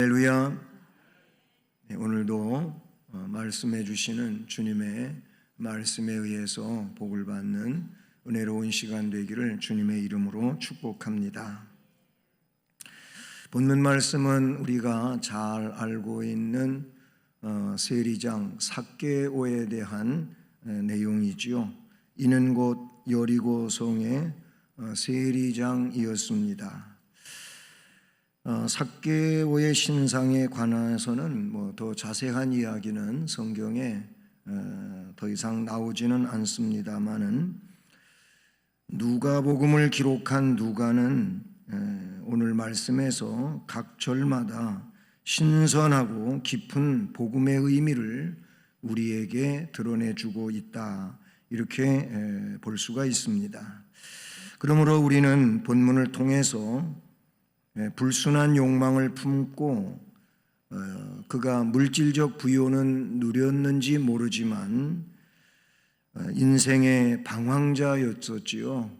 할렐루야. 오늘도 말씀해 주시는 주님의 말씀에 의해서 복을 받는 은혜로운 시간 되기를 주님의 이름으로 축복합니다. 본문 말씀은 우리가 잘 알고 있는 세리장 삭개오에 대한 내용이지요. 이는 곧 여리고성의 세리장이었습니다. 삭개오의 신상에 관해서는 더 자세한 이야기는 성경에 더 이상 나오지는 않습니다만은 누가복음을 기록한 누가는 오늘 말씀에서 각 절마다 신선하고 깊은 복음의 의미를 우리에게 드러내주고 있다, 이렇게 볼 수가 있습니다. 그러므로 우리는 본문을 통해서 불순한 욕망을 품고 그가 물질적 부요는 누렸는지 모르지만 인생의 방황자였었지요.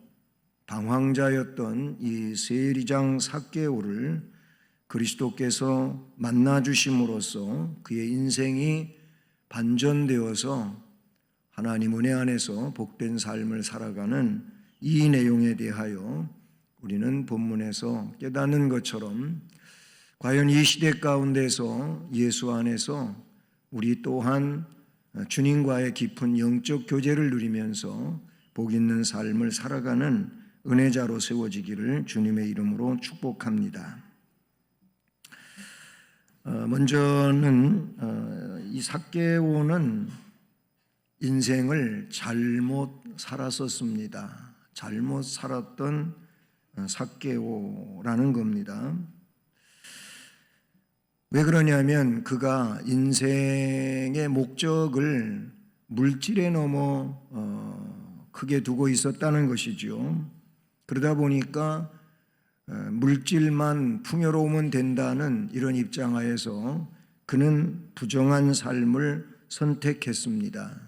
방황자였던 이 세리장 삭개오를 그리스도께서 만나 주심으로써 그의 인생이 반전되어서 하나님 은혜 안에서 복된 삶을 살아가는 이 내용에 대하여 우리는 본문에서 깨닫는 것처럼 과연 이 시대 가운데서 예수 안에서 우리 또한 주님과의 깊은 영적 교제를 누리면서 복 있는 삶을 살아가는 은혜자로 세워지기를 주님의 이름으로 축복합니다. 먼저는 이 삭개오는 인생을 잘못 살았었습니다. 잘못 살았던 삭개오라는 겁니다. 왜 그러냐면 그가 인생의 목적을 물질에 넘어 크게 두고 있었다는 것이죠. 그러다 보니까 물질만 풍요로우면 된다는 이런 입장하에서 그는 부정한 삶을 선택했습니다.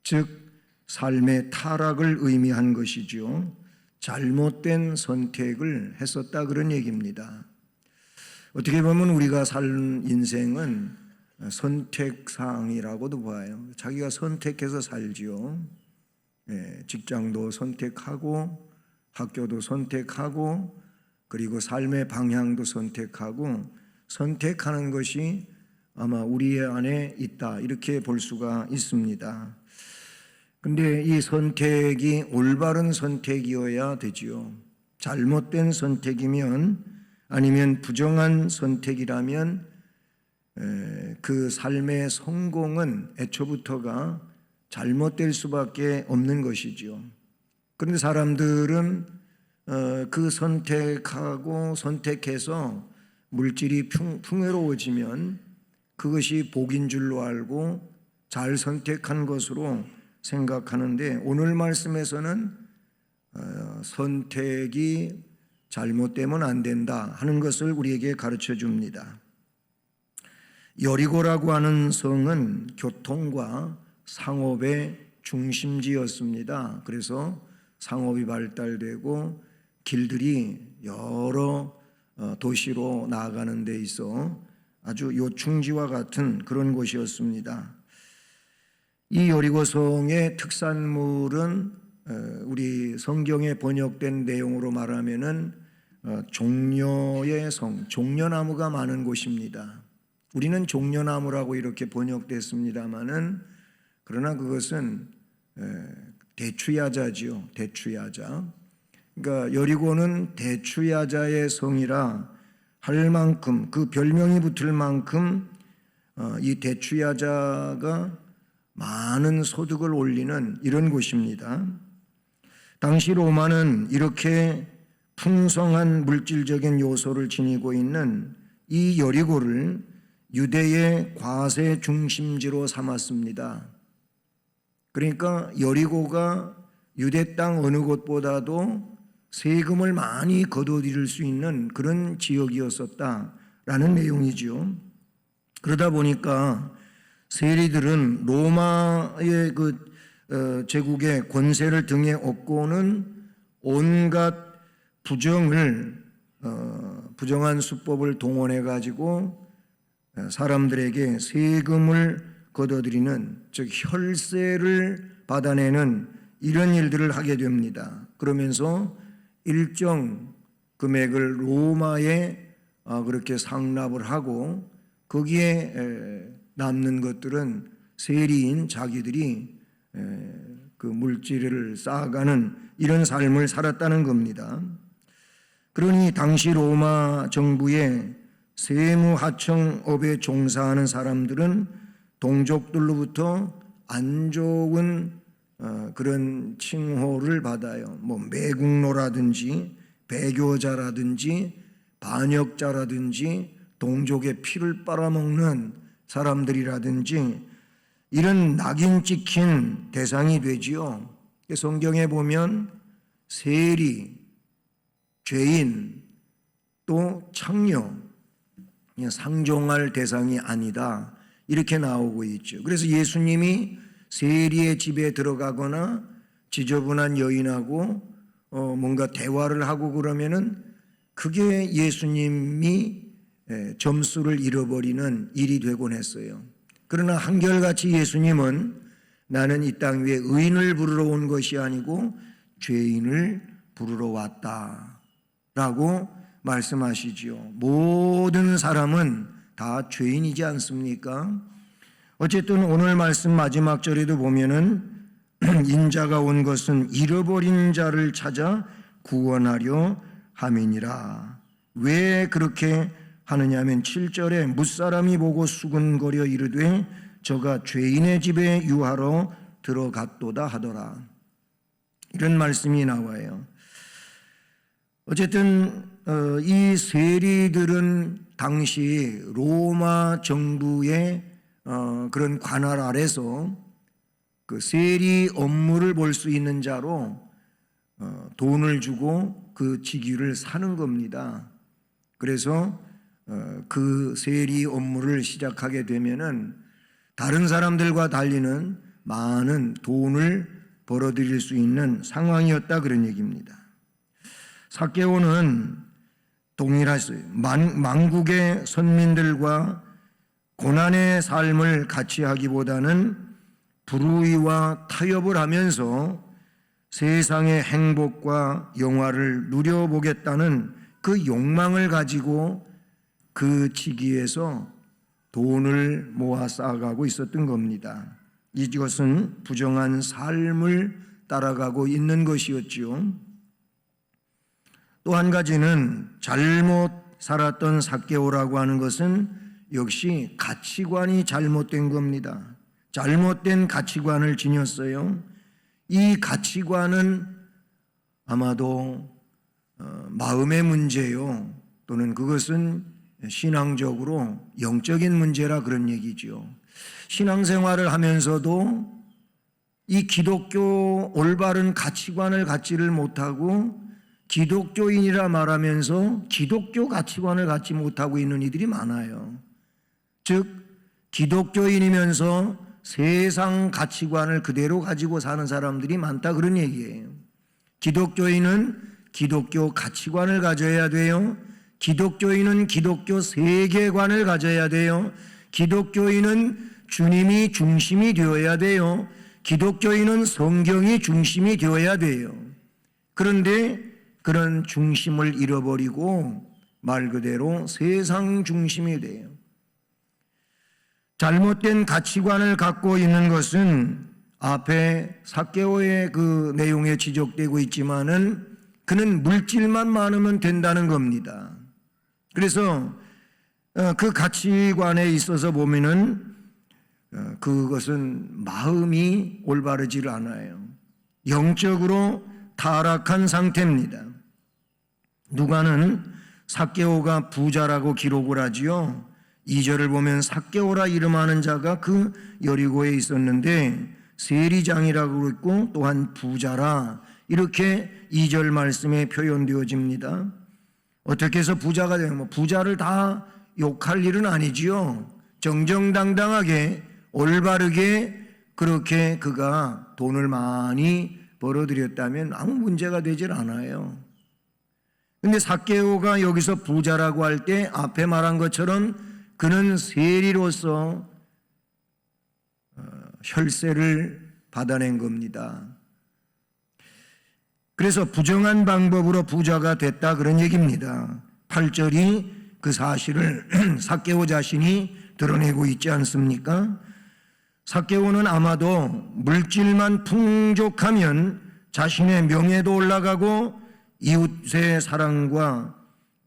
즉 삶의 타락을 의미한 것이죠. 잘못된 선택을 했었다, 그런 얘기입니다. 어떻게 보면 우리가 산 인생은 선택사항이라고도 봐요. 자기가 선택해서 살지요. 직장도 선택하고 학교도 선택하고 그리고 삶의 방향도 선택하고 선택하는 것이 아마 우리 안에 있다, 이렇게 볼 수가 있습니다. 근데 이 선택이 올바른 선택이어야 되지요. 잘못된 선택이면, 아니면 부정한 선택이라면 그 삶의 성공은 애초부터가 잘못될 수밖에 없는 것이지요. 그런데 사람들은 그 선택하고 선택해서 물질이 풍요로워지면 그것이 복인 줄로 알고 잘 선택한 것으로 생각하는데, 오늘 말씀에서는 선택이 잘못되면 안 된다 하는 것을 우리에게 가르쳐 줍니다. 여리고라고 하는 성은 교통과 상업의 중심지였습니다. 그래서 상업이 발달되고 길들이 여러 도시로 나아가는 데 있어 아주 요충지와 같은 그런 곳이었습니다. 이 여리고성의 특산물은 우리 성경에 번역된 내용으로 말하면은 종려의 성, 종려나무가 많은 곳입니다. 우리는 종려나무라고 이렇게 번역됐습니다마는 그러나 그것은 대추야자지요. 대추야자. 그러니까 여리고는 대추야자의 성이라 할 만큼, 그 별명이 붙을 만큼 이 대추야자가 많은 소득을 올리는 이런 곳입니다. 당시 로마는 이렇게 풍성한 물질적인 요소를 지니고 있는 이 여리고를 유대의 과세 중심지로 삼았습니다. 그러니까 여리고가 유대 땅 어느 곳보다도 세금을 많이 거둬들일 수 있는 그런 지역이었었다라는 내용이지요. 그러다 보니까 세리들은 로마의 제국의 권세를 등에 업고는 온갖 부정한 수법을 동원해 가지고 사람들에게 세금을 걷어들이는, 즉 혈세를 받아내는 이런 일들을 하게 됩니다. 그러면서 일정 금액을 로마에 그렇게 상납을 하고 거기에 남는 것들은 세리인 자기들이 그 물질을 쌓아가는 이런 삶을 살았다는 겁니다. 그러니 당시 로마 정부의 세무하청업에 종사하는 사람들은 동족들로부터 안 좋은 그런 칭호를 받아요. 뭐 매국노라든지 배교자라든지 반역자라든지 동족의 피를 빨아먹는 사람들이라든지 이런 낙인 찍힌 대상이 되지요. 성경에 보면 세리, 죄인, 또 창녀, 상종할 대상이 아니다 이렇게 나오고 있죠. 그래서 예수님이 세리의 집에 들어가거나 지저분한 여인하고 뭔가 대화를 하고 그러면은 그게 예수님이 점수를 잃어버리는 일이 되곤 했어요. 그러나 한결같이 예수님은 나는 이 땅 위에 의인을 부르러 온 것이 아니고 죄인을 부르러 왔다라고 말씀하시지요. 모든 사람은 다 죄인이지 않습니까? 어쨌든 오늘 말씀 마지막 절에도 보면은 인자가 온 것은 잃어버린 자를 찾아 구원하려 함이니라. 왜 그렇게 하느냐 하면 7절에 무사람이 보고 수군거려 이르되 저가 죄인의 집에 유하러 들어갔도다 하더라. 이런 말씀이 나와요. 어쨌든 이 세리들은 당시 로마 정부의 그런 관할 아래서 그 세리 업무를 볼 수 있는 자로 돈을 주고 그 직위를 사는 겁니다. 그래서 그 세리 업무를 시작하게 되면은 다른 사람들과 달리는 많은 돈을 벌어들일 수 있는 상황이었다 그런 얘기입니다. 삭개오는 동일했어요. 만국의 선민들과 고난의 삶을 같이 하기보다는 불우이와 타협을 하면서 세상의 행복과 영화를 누려보겠다는 그 욕망을 가지고 그 직위에서 돈을 모아 쌓아가고 있었던 겁니다. 이것은 부정한 삶을 따라가고 있는 것이었지요. 또 한 가지는 잘못 살았던 삭개오라고 하는 것은 역시 가치관이 잘못된 겁니다. 잘못된 가치관을 지녔어요. 이 가치관은 아마도 마음의 문제요. 또는 그것은 신앙적으로 영적인 문제라 그런 얘기죠. 신앙생활을 하면서도 이 기독교 올바른 가치관을 갖지를 못하고 기독교인이라 말하면서 기독교 가치관을 갖지 못하고 있는 이들이 많아요. 즉 기독교인이면서 세상 가치관을 그대로 가지고 사는 사람들이 많다 그런 얘기예요. 기독교인은 기독교 가치관을 가져야 돼요. 기독교인은 기독교 세계관을 가져야 돼요. 기독교인은 주님이 중심이 되어야 돼요. 기독교인은 성경이 중심이 되어야 돼요. 그런데 그런 중심을 잃어버리고 말 그대로 세상 중심이 돼요. 잘못된 가치관을 갖고 있는 것은 앞에 삭개오의 그 내용에 지적되고 있지만은 그는 물질만 많으면 된다는 겁니다. 그래서 그 가치관에 있어서 보면은 그것은 마음이 올바르지를 않아요. 영적으로 타락한 상태입니다. 누가는 삭개오가 부자라고 기록을 하지요. 2절을 보면 삭개오라 이름하는 자가 그 여리고에 있었는데 세리장이라고 했고 또한 부자라 이렇게 2절 말씀에 표현되어집니다. 어떻게 해서 부자가 되면 부자를 다 욕할 일은 아니지요. 정정당당하게 올바르게 그렇게 그가 돈을 많이 벌어들였다면 아무 문제가 되질 않아요. 근데 삭개오가 여기서 부자라고 할 때 앞에 말한 것처럼 그는 세리로서 혈세를 받아낸 겁니다. 그래서 부정한 방법으로 부자가 됐다 그런 얘기입니다. 8절이 그 사실을 삭개오 자신이 드러내고 있지 않습니까? 삭개오는 아마도 물질만 풍족하면 자신의 명예도 올라가고 이웃의 사랑과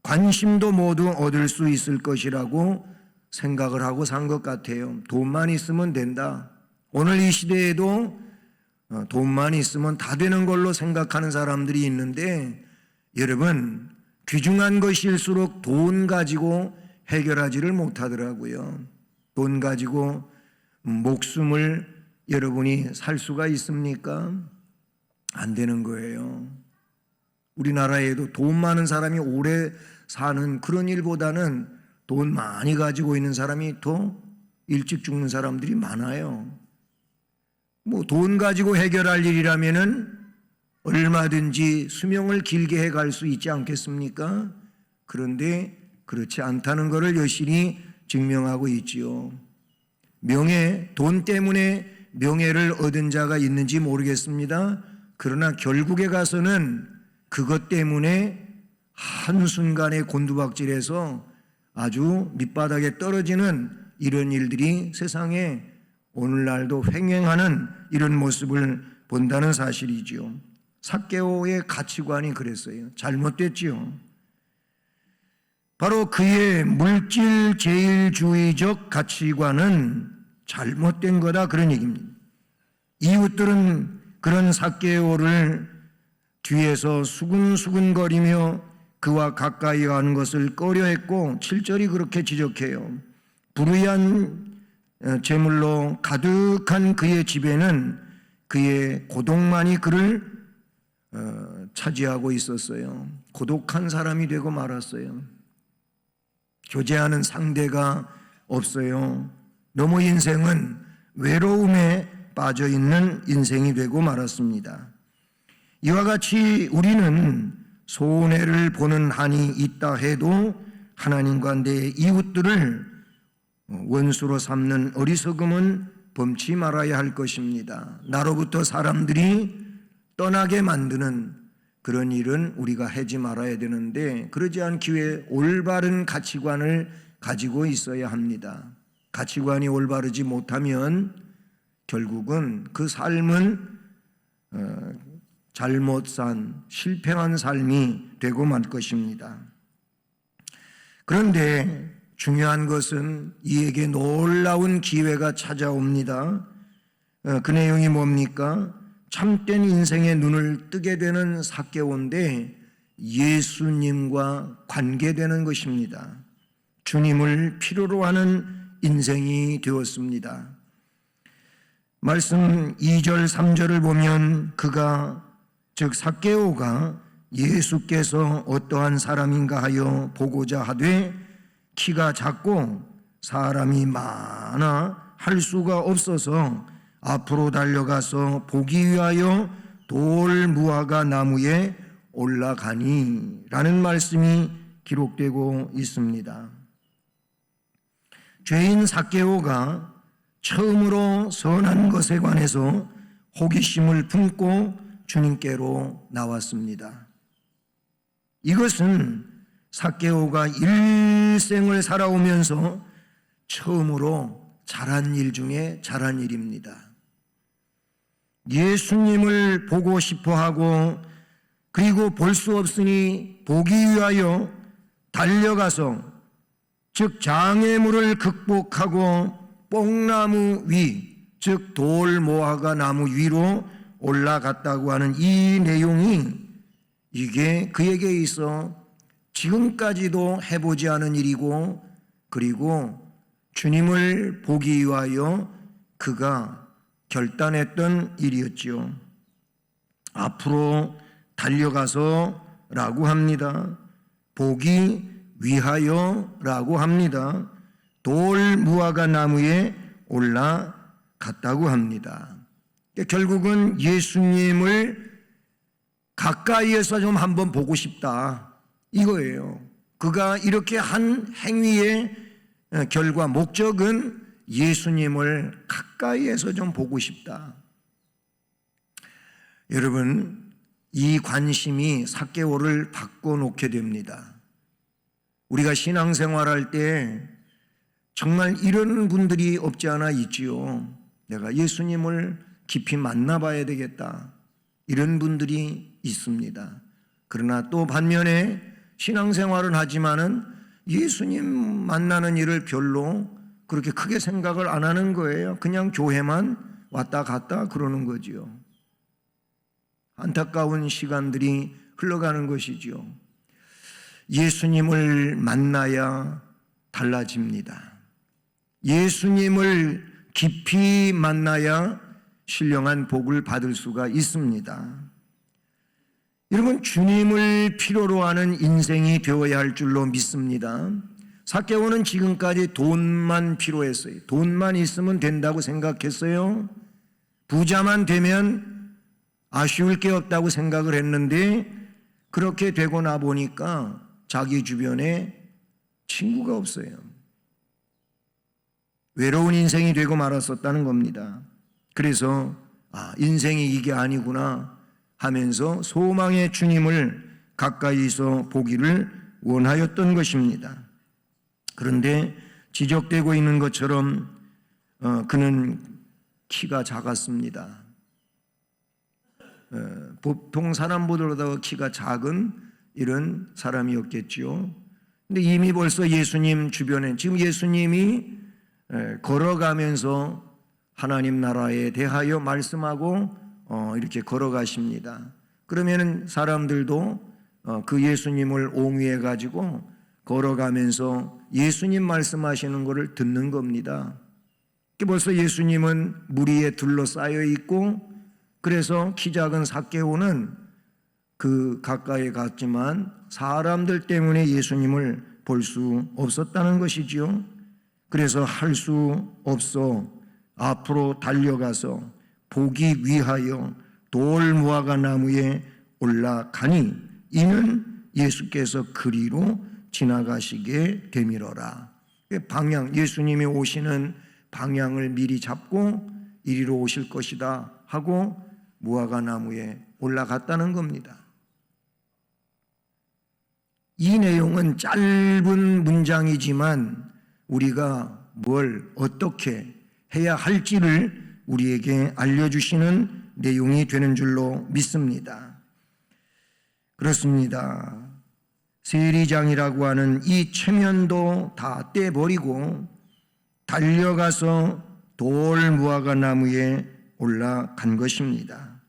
관심도 모두 얻을 수 있을 것이라고 생각을 하고 산 것 같아요. 돈만 있으면 된다. 오늘 이 시대에도 돈만 있으면 다 되는 걸로 생각하는 사람들이 있는데, 여러분, 귀중한 것일수록 돈 가지고 해결하지를 못하더라고요. 돈 가지고 목숨을 여러분이 살 수가 있습니까? 안 되는 거예요. 우리나라에도 돈 많은 사람이 오래 사는 그런 일보다는 돈 많이 가지고 있는 사람이 더 일찍 죽는 사람들이 많아요. 뭐 돈 가지고 해결할 일이라면은 얼마든지 수명을 길게 해갈 수 있지 않겠습니까? 그런데 그렇지 않다는 것을 여실히 증명하고 있지요. 명예, 돈 때문에 명예를 얻은 자가 있는지 모르겠습니다. 그러나 결국에 가서는 그것 때문에 한순간에 곤두박질해서 아주 밑바닥에 떨어지는 이런 일들이 세상에 오늘날도 횡행하는 이런 모습을 본다는 사실이지요. 삭개오의 가치관이 그랬어요. 잘못됐지요. 바로 그의 물질 제일주의적 가치관은 잘못된 거다 그런 얘기입니다. 이웃들은 그런 삭개오를 뒤에서 수근수근거리며 그와 가까이 가는 것을 꺼려했고 7절이 그렇게 지적해요. 불의한 재물로 가득한 그의 집에는 그의 고독만이 그를 차지하고 있었어요. 고독한 사람이 되고 말았어요. 교제하는 상대가 없어요. 너무 인생은 외로움에 빠져있는 인생이 되고 말았습니다. 이와 같이 우리는 손해를 보는 한이 있다 해도 하나님과 내 이웃들을 원수로 삼는 어리석음은 범치 말아야 할 것입니다. 나로부터 사람들이 떠나게 만드는 그런 일은 우리가 하지 말아야 되는데, 그러지 않기 위해 올바른 가치관을 가지고 있어야 합니다. 가치관이 올바르지 못하면 결국은 그 삶은 잘못 산 실패한 삶이 되고 말 것입니다. 그런데 중요한 것은 이에게 놀라운 기회가 찾아옵니다. 그 내용이 뭡니까? 참된 인생의 눈을 뜨게 되는 삭개오인데 예수님과 관계되는 것입니다. 주님을 필요로 하는 인생이 되었습니다. 말씀 2절 3절을 보면 그가 즉 삭개오가 예수께서 어떠한 사람인가 하여 보고자 하되 키가 작고 사람이 많아 할 수가 없어서 앞으로 달려가서 보기 위하여 돌 무화과 나무에 올라가니 라는 말씀이 기록되고 있습니다. 죄인 삭개오가 처음으로 선한 것에 관해서 호기심을 품고 주님께로 나왔습니다. 이것은 삭개오가 일생을 살아오면서 처음으로 잘한 일 중에 잘한 일입니다. 예수님을 보고 싶어하고 그리고 볼 수 없으니 보기 위하여 달려가서 즉 장애물을 극복하고 뽕나무 위, 즉 돌 모아가 나무 위로 올라갔다고 하는 이 내용이 이게 그에게 있어 지금까지도 해보지 않은 일이고, 그리고 주님을 보기 위하여 그가 결단했던 일이었지요. 앞으로 달려가서 라고 합니다. 보기 위하여 라고 합니다. 돌 무화과 나무에 올라갔다고 합니다. 결국은 예수님을 가까이에서 좀 한번 보고 싶다 이거예요. 그가 이렇게 한 행위에 결과 목적은 예수님을 가까이에서 좀 보고 싶다. 여러분, 이 관심이 삭개오를 바꿔놓게 됩니다. 우리가 신앙생활할 때 정말 이런 분들이 없지 않아 있지요. 내가 예수님을 깊이 만나봐야 되겠다. 이런 분들이 있습니다. 그러나 또 반면에 신앙생활은 하지만은 예수님 만나는 일을 별로 그렇게 크게 생각을 안 하는 거예요. 그냥 교회만 왔다 갔다 그러는 거지요. 안타까운 시간들이 흘러가는 것이지요. 예수님을 만나야 달라집니다. 예수님을 깊이 만나야 신령한 복을 받을 수가 있습니다. 여러분, 주님을 필요로 하는 인생이 되어야 할 줄로 믿습니다. 삭개오는 지금까지 돈만 필요했어요. 돈만 있으면 된다고 생각했어요. 부자만 되면 아쉬울 게 없다고 생각을 했는데 그렇게 되고 나 보니까 자기 주변에 친구가 없어요. 외로운 인생이 되고 말았었다는 겁니다. 그래서 인생이 이게 아니구나 하면서 소망의 주님을 가까이서 보기를 원하였던 것입니다. 그런데 지적되고 있는 것처럼 그는 키가 작았습니다. 보통 사람보다 키가 작은 이런 사람이었겠지요. 근데 이미 벌써 예수님 주변에 지금 예수님이 걸어가면서 하나님 나라에 대하여 말씀하고 이렇게 걸어가십니다. 그러면 사람들도 그 예수님을 옹위해 가지고 걸어가면서 예수님 말씀하시는 것을 듣는 겁니다. 벌써 예수님은 무리에 둘러싸여 있고 그래서 키 작은 삭개오는 그 가까이 갔지만 사람들 때문에 예수님을 볼 수 없었다는 것이지요. 그래서 할 수 없어 앞으로 달려가서 보기 위하여 돌 무화과 나무에 올라가니 이는 예수께서 그리로 지나가시게 되밀어라. 예수님이 오시는 방향을 미리 잡고 이리로 오실 것이다 하고 무화과 나무에 올라갔다는 겁니다. 이 내용은 짧은 문장이지만 우리가 뭘 어떻게 해야 할지를 우리에게 알려주시는 내용이 되는 줄로 믿습니다. 그렇습니다. 세리장이라고 하는 이 체면도 다 떼버리고 달려가서 돌 무화과 나무에 올라간 것입니다.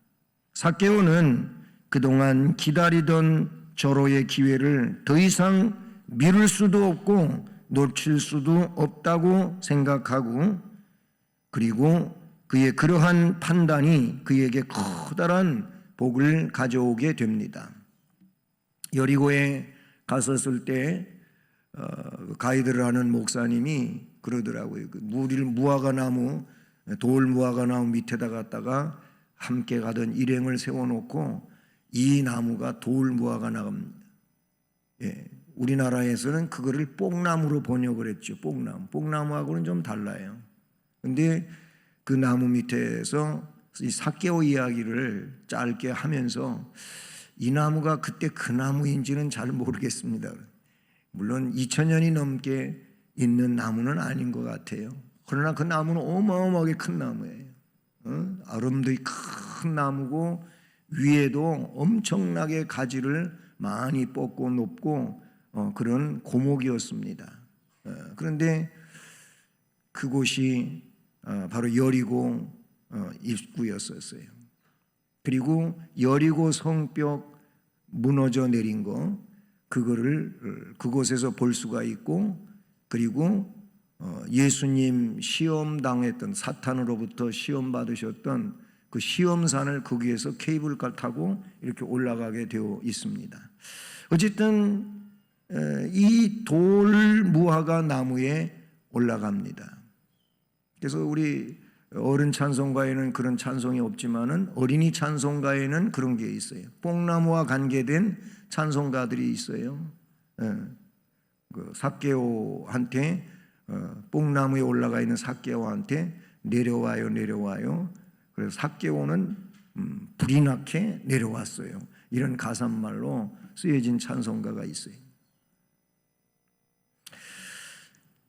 삭개오는 그동안 기다리던 절호의 기회를 더 이상 미룰 수도 없고 놓칠 수도 없다고 생각하고 그리고 그의 그러한 판단이 그에게 커다란 복을 가져오게 됩니다. 여리고에 갔었을 때 가이드를 하는 목사님이 그러더라고요. 무화과 나무, 돌 무화과 나무 밑에다 갖다가 함께 가던 일행을 세워놓고 이 나무가 돌 무화과 나무입니다. 예, 우리나라에서는 그거를 뽕나무로 번역을 했죠. 뽕나무. 뽕나무하고는 좀 달라요. 근데 그 나무 밑에서 이 삭개오 이야기를 짧게 하면서 이 나무가 그때 그 나무인지는 잘 모르겠습니다. 물론 2000년이 넘게 있는 나무는 아닌 것 같아요. 그러나 그 나무는 어마어마하게 큰 나무예요. 아름드리 큰 나무고 위에도 엄청나게 가지를 많이 뻗고 높고 그런 고목이었습니다. 그런데 그곳이 바로 여리고 입구였었어요. 그리고 여리고 성벽 무너져 내린 거 그거를 그곳에서 볼 수가 있고 그리고 예수님 시험 당했던 사탄으로부터 시험 받으셨던 그 시험산을 거기에서 케이블카 타고 이렇게 올라가게 되어 있습니다. 어쨌든 이 돌 무화과 나무에 올라갑니다. 그래서 우리 어른 찬송가에는 그런 찬송이 없지만은 어린이 찬송가에는 그런 게 있어요. 뽕나무와 관계된 찬송가들이 있어요. 그 삭개오한테 뽕나무에 올라가 있는 삭개오한테 내려와요, 내려와요. 그래서 삭개오는 불이 나게 내려왔어요. 이런 가사말로 쓰여진 찬송가가 있어요.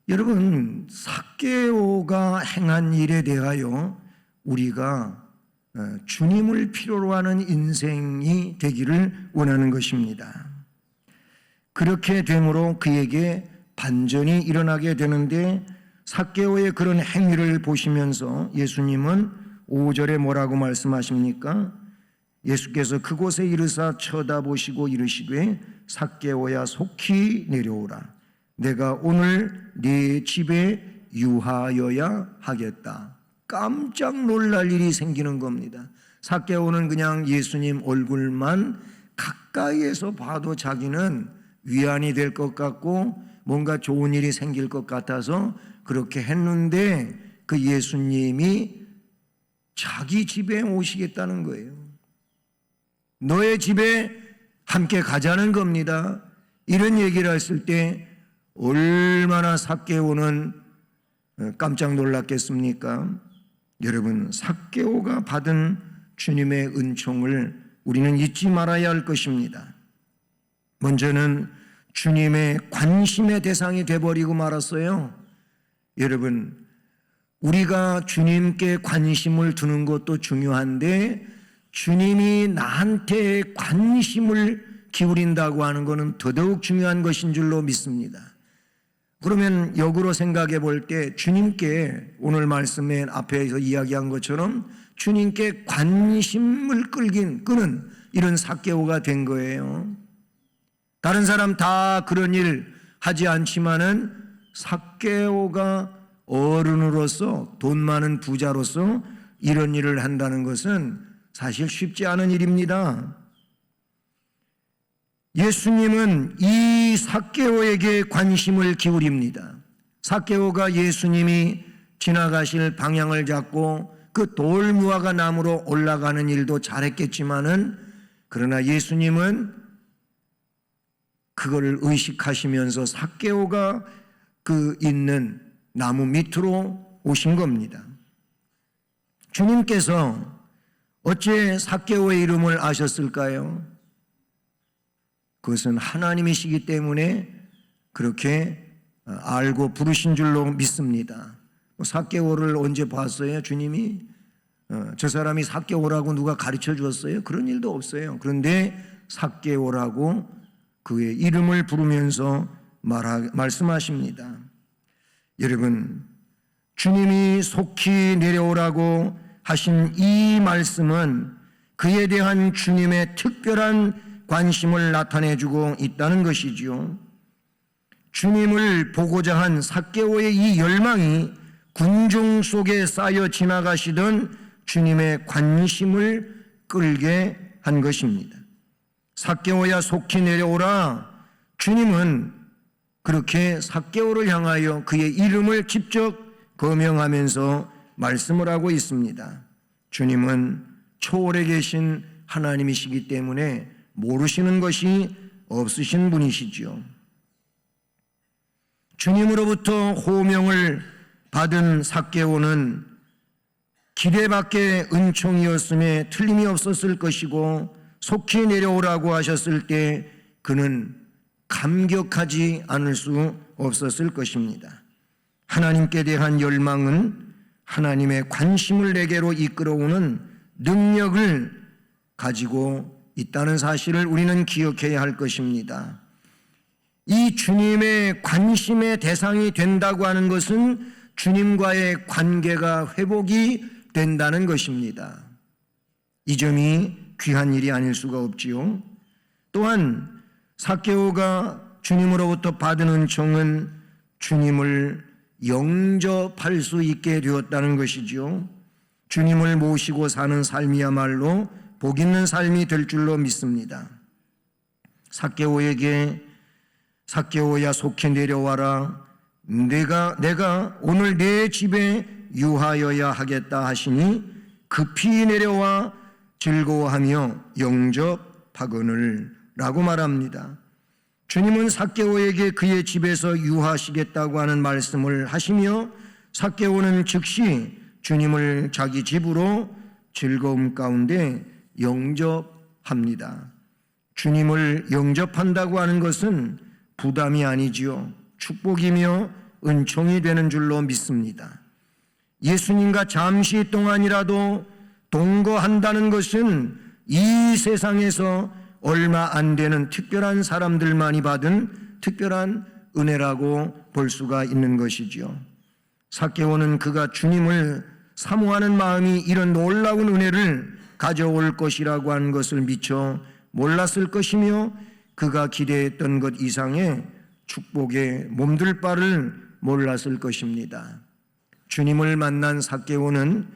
여러분, 삭개오가 행한 일에 대하여 우리가 주님을 필요로 하는 인생이 되기를 원하는 것입니다. 그렇게 되므로 그에게 반전이 일어나게 되는데, 삭개오의 그런 행위를 보시면서 예수님은 5절에 뭐라고 말씀하십니까? 예수께서 그곳에 이르사 쳐다보시고 이르시되 삭개오야 속히 내려오라. 내가 오늘 네 집에 유하여야 하겠다. 깜짝 놀랄 일이 생기는 겁니다. 삭개오는 그냥 예수님 얼굴만 가까이에서 봐도 자기는 위안이 될 것 같고 뭔가 좋은 일이 생길 것 같아서 그렇게 했는데, 그 예수님이 자기 집에 오시겠다는 거예요. 너의 집에 함께 가자는 겁니다. 이런 얘기를 했을 때 얼마나 삭개오는 깜짝 놀랐겠습니까? 여러분, 삭개오가 받은 주님의 은총을 우리는 잊지 말아야 할 것입니다. 먼저는 주님의 관심의 대상이 되어버리고 말았어요. 여러분, 우리가 주님께 관심을 두는 것도 중요한데 주님이 나한테 관심을 기울인다고 하는 것은 더더욱 중요한 것인 줄로 믿습니다. 그러면 역으로 생각해 볼 때 주님께, 오늘 말씀에 앞에서 이야기한 것처럼 주님께 관심을 끄는 이런 삭개오가 된 거예요. 다른 사람 다 그런 일 하지 않지만은 삭개오가 어른으로서, 돈 많은 부자로서 이런 일을 한다는 것은 사실 쉽지 않은 일입니다. 예수님은 이 삭개오에게 관심을 기울입니다. 삭개오가 예수님이 지나가실 방향을 잡고 그 돌무화과 나무로 올라가는 일도 잘했겠지만은, 그러나 예수님은 그거를 의식하시면서 삭개오가 그 있는 나무 밑으로 오신 겁니다. 주님께서 어째 삭개오의 이름을 아셨을까요? 그것은 하나님이시기 때문에 그렇게 알고 부르신 줄로 믿습니다. 삭개오를 언제 봤어요? 주님이 저 사람이 삭개오라고 누가 가르쳐 주었어요? 그런 일도 없어요. 그런데 삭개오라고 그의 이름을 부르면서 말씀하십니다. 여러분, 주님이 속히 내려오라고 하신 이 말씀은 그에 대한 주님의 특별한 관심을 나타내주고 있다는 것이지요. 주님을 보고자 한 삭개오의 이 열망이 군중 속에 쌓여 지나가시던 주님의 관심을 끌게 한 것입니다. 삭개오야 속히 내려오라. 주님은 그렇게 삭개오를 향하여 그의 이름을 직접 거명하면서 말씀을 하고 있습니다. 주님은 초월에 계신 하나님이시기 때문에 모르시는 것이 없으신 분이시죠. 주님으로부터 호명을 받은 삭개오는 기대밖의 은총이었음에 틀림이 없었을 것이고, 속히 내려오라고 하셨을 때 그는 감격하지 않을 수 없었을 것입니다. 하나님께 대한 열망은 하나님의 관심을 내게로 이끌어오는 능력을 가지고 있다는 사실을 우리는 기억해야 할 것입니다. 이 주님의 관심의 대상이 된다고 하는 것은 주님과의 관계가 회복이 된다는 것입니다. 이 점이 귀한 일이 아닐 수가 없지요. 또한 삭개오가 주님으로부터 받은 은총은 주님을 영접할 수 있게 되었다는 것이지요. 주님을 모시고 사는 삶이야말로 복 있는 삶이 될 줄로 믿습니다. 삭개오에게 삭개오야 속히 내려와라. 내가 오늘 내 집에 유하여야 하겠다 하시니 급히 내려와 즐거워하며 영접하거늘 라고 말합니다. 주님은 삭개오에게 그의 집에서 유하시겠다고 하는 말씀을 하시며 삭개오는 즉시 주님을 자기 집으로 즐거움 가운데 영접합니다. 주님을 영접한다고 하는 것은 부담이 아니지요. 축복이며 은총이 되는 줄로 믿습니다. 예수님과 잠시 동안이라도 동거한다는 것은 이 세상에서 얼마 안 되는 특별한 사람들만이 받은 특별한 은혜라고 볼 수가 있는 것이지요. 삭개오는 그가 주님을 사모하는 마음이 이런 놀라운 은혜를 가져올 것이라고 하는 것을 미처 몰랐을 것이며 그가 기대했던 것 이상의 축복에 몸둘 바를 몰랐을 것입니다. 주님을 만난 삭개오는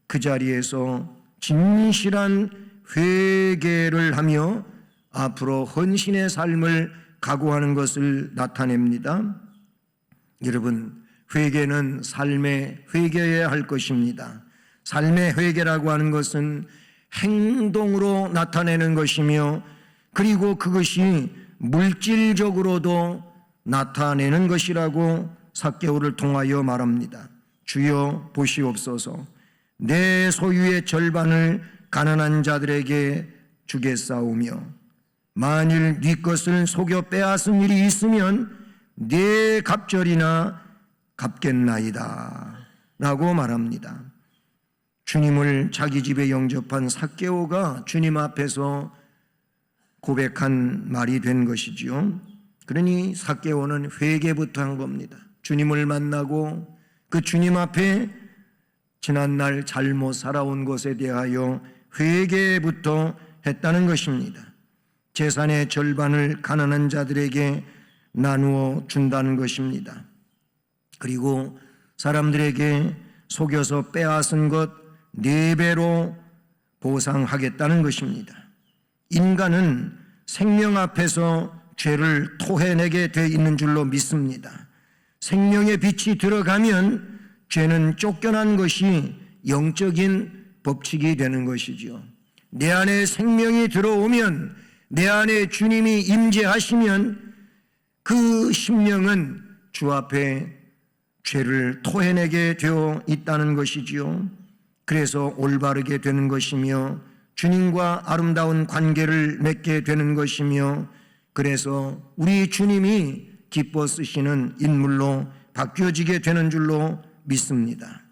그 자리에서 진실한 회개를 하며 앞으로 헌신의 삶을 각오하는 것을 나타냅니다. 여러분, 회개는 삶의 회개여야 할 것입니다. 삶의 회개라고 하는 것은 행동으로 나타내는 것이며 그리고 그것이 물질적으로도 나타내는 것이라고 삭개오를 통하여 말합니다. 주여 보시옵소서. 내 소유의 절반을 가난한 자들에게 주겠사오며 만일 네 것을 속여 빼앗은 일이 있으면 네 갑절이나 갚겠나이다 라고 말합니다. 주님을 자기 집에 영접한 삭개오가 주님 앞에서 고백한 말이 된 것이지요. 그러니 삭개오는 회개부터 한 겁니다. 주님을 만나고 그 주님 앞에 지난날 잘못 살아온 것에 대하여 회개부터 했다는 것입니다. 재산의 절반을 가난한 자들에게 나누어 준다는 것입니다. 그리고 사람들에게 속여서 빼앗은 것 4배로 보상하겠다는 것입니다. 인간은 생명 앞에서 죄를 토해내게 돼 있는 줄로 믿습니다. 생명의 빛이 들어가면 죄는 쫓겨난 것이 영적인 법칙이 되는 것이죠. 내 안에 생명이 들어오면, 내 안에 주님이 임재하시면 그 심령은 주 앞에 죄를 토해내게 되어 있다는 것이지요. 그래서 올바르게 되는 것이며 주님과 아름다운 관계를 맺게 되는 것이며 그래서 우리 주님이 기뻐 쓰시는 인물로 바뀌어지게 되는 줄로 믿습니다.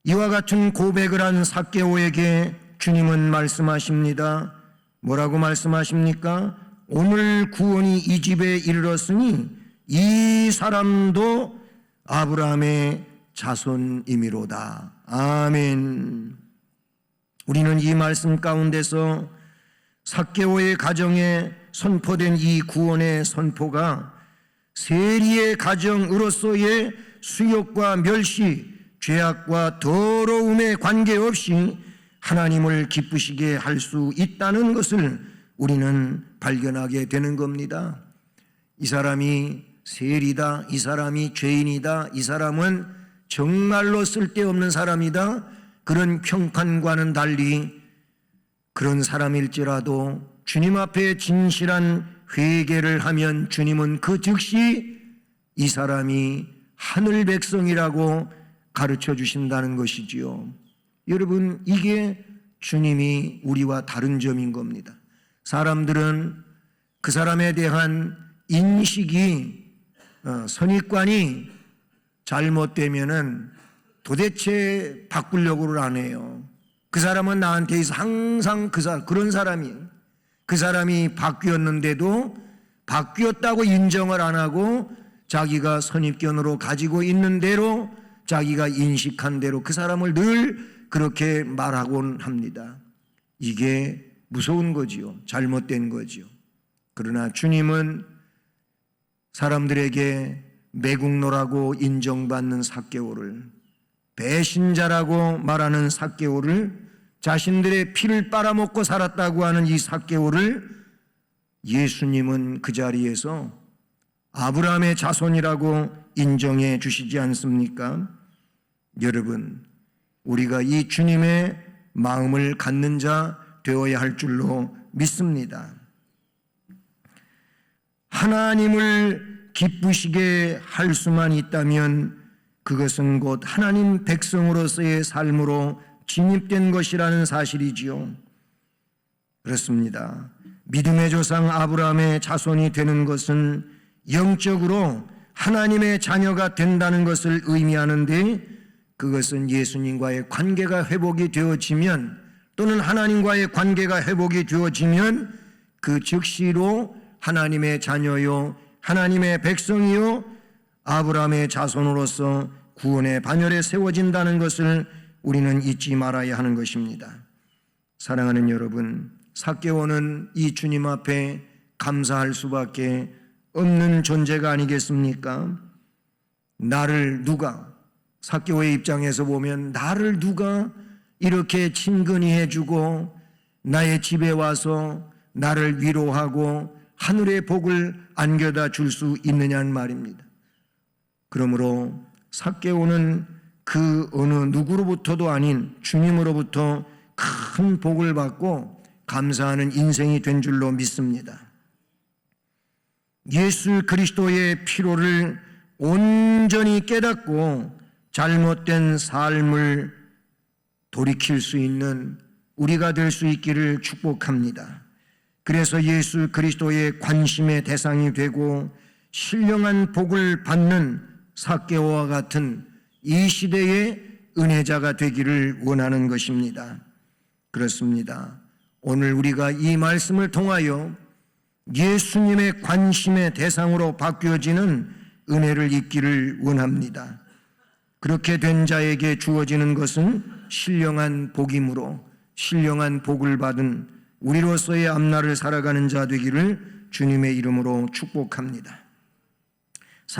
이와 같은 고백을 한 삭개오에게 주님은 말씀하십니다. 뭐라고 말씀하십니까? 오늘 구원이 이 집에 이르렀으니 이 사람도 아브라함의 자손이미로다. 아멘. 우리는 이 말씀 가운데서 삭개오의 가정에 선포된 이 구원의 선포가 세리의 가정으로서의 수욕과 멸시, 죄악과 더러움에 관계없이 하나님을 기쁘시게 할 수 있다는 것을 우리는 발견하게 되는 겁니다. 이 사람이 세리다, 이 사람이 죄인이다, 이 사람은 정말로 쓸데없는 사람이다, 그런 평판과는 달리 그런 사람일지라도 주님 앞에 진실한 회개를 하면 주님은 그 즉시 이 사람이 하늘 백성이라고 가르쳐 주신다는 것이지요. 여러분, 이게 주님이 우리와 다른 점인 겁니다. 사람들은 그 사람에 대한 인식이 선입관이 잘못되면은 도대체 바꾸려고를 안 해요. 그 사람은 나한테 항상 그런 사람이에요. 그 사람이 바뀌었는데도 바뀌었다고 인정을 안 하고 자기가 선입견으로 가지고 있는 대로 자기가 인식한 대로 그 사람을 늘 그렇게 말하곤 합니다. 이게 무서운 거지요. 잘못된 거지요. 그러나 주님은 사람들에게 매국노라고 인정받는 삭개오를, 배신자라고 말하는 삭개오를, 자신들의 피를 빨아먹고 살았다고 하는 이 삭개오를 예수님은 그 자리에서 아브라함의 자손이라고 인정해 주시지 않습니까? 여러분, 우리가 이 주님의 마음을 갖는 자 되어야 할 줄로 믿습니다. 하나님을 기쁘시게 할 수만 있다면 그것은 곧 하나님 백성으로서의 삶으로 진입된 것이라는 사실이지요. 그렇습니다. 믿음의 조상 아브라함의 자손이 되는 것은 영적으로 하나님의 자녀가 된다는 것을 의미하는데, 그것은 예수님과의 관계가 회복이 되어지면, 또는 하나님과의 관계가 회복이 되어지면 그 즉시로 하나님의 자녀요, 하나님의 백성이요, 아브라함의 자손으로서 구원의 반열에 세워진다는 것을 우리는 잊지 말아야 하는 것입니다. 사랑하는 여러분, 삭개오는 이 주님 앞에 감사할 수밖에 없는 존재가 아니겠습니까? 나를 누가, 삭개오의 입장에서 보면 나를 누가 이렇게 친근히 해주고 나의 집에 와서 나를 위로하고 하늘의 복을 안겨다 줄 수 있느냐는 말입니다. 그러므로 삭개오는 그 어느 누구로부터도 아닌 주님으로부터 큰 복을 받고 감사하는 인생이 된 줄로 믿습니다. 예수 그리스도의 피로를 온전히 깨닫고 잘못된 삶을 돌이킬 수 있는 우리가 될 수 있기를 축복합니다. 그래서 예수 그리스도의 관심의 대상이 되고 신령한 복을 받는 삭개오와 같은 이 시대의 은혜자가 되기를 원하는 것입니다. 그렇습니다. 오늘 우리가 이 말씀을 통하여 예수님의 관심의 대상으로 바뀌어지는 은혜를 입기를 원합니다. 그렇게 된 자에게 주어지는 것은 신령한 복이므로 신령한 복을 받은 우리로서의 앞날을 살아가는 자 되기를 주님의 이름으로 축복합니다.